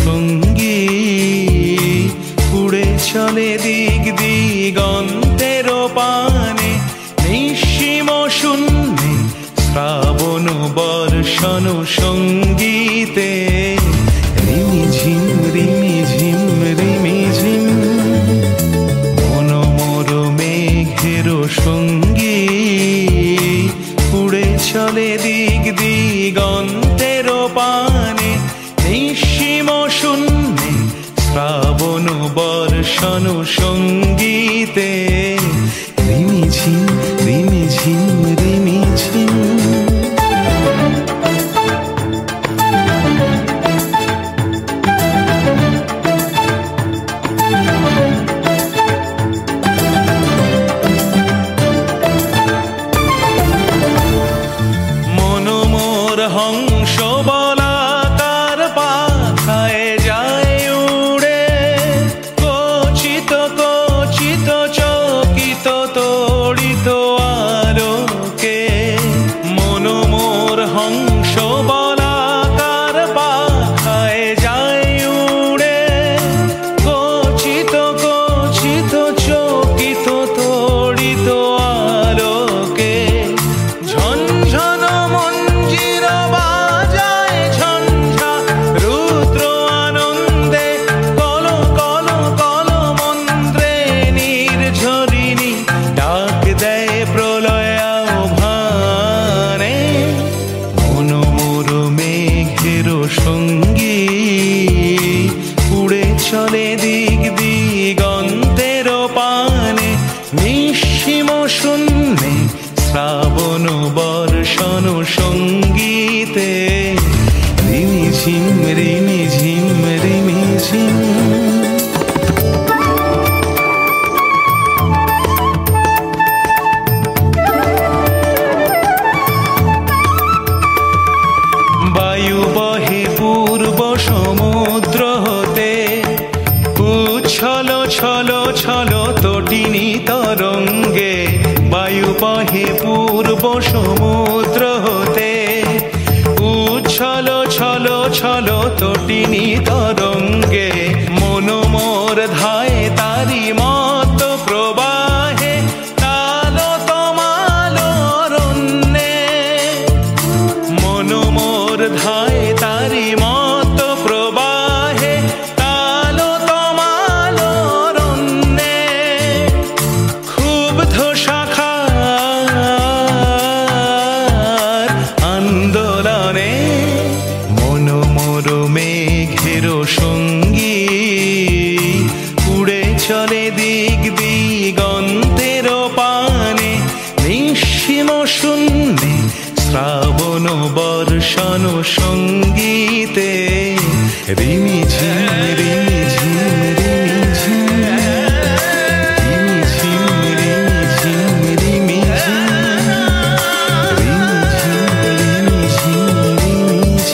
সঙ্গী উড়ে চলে দিক দিগন্তের পানে নিঃসীম শূন্যে শ্রাবণ বর্ষণ সঙ্গীতে রিমিঝিম রিমিঝিম রিমিঝিম মনোমর মেঘের সঙ্গী উড়ে চলে দিক দিগন্তের পানে নিঃসীম শূন্যে শ্রাবণ বর্ষণ সঙ্গীতে রিমিঝিম রিমিঝিম রিমিঝিম মনোমর হংস বলাকার পাখায় যায় উড়ে কচিত কচিত চকিত তড়িত আলোকে মনোমর হংস বলাকার পাখায় যায় উড়ে কচিত কচিত চকিত তড়িত আলোকে ঝনঝন মঞ্জির বাজায় ঝঞ্ঝা রুদ্র আনন্দে কল কল কল মন্ত্রে নির্ঝরিণী ডাক দেয় প্রলয় আহ্বানে মনোমর মেঘের সঙ্গী উড়ে চলে দিক দিগন্তের পানে নিঃসীম শূন্যে শ্রাবণ বর্ষণ সঙ্গীতে রিমিঝিম রিমিঝিম রিমিঝিম বায়ু বহে পূর্ব সমুদ্র হতে উচ্ছল ছল ছল তটিনী তরঙ্গে বায়ু বহে পূর্ব সমুদ্র হতে উচ্ছল ছল ছল তটিনী তরঙ্গে মনোমর ধায় তারি মত প্রবাহে তাল তমাল রণ্যে মনোমর ধায় তারি মত প্রবাহে তাল তমাল রণ্যে ক্ষুব্ধ শাখার আন্দোলনে মনোমর মেঘের সঙ্গী উড়ে চলে দিক দিগন্তের পানে নিঃসীম শূন্যে শ্রাবণ বর্ষণ সঙ্গীতে রিমিঝিম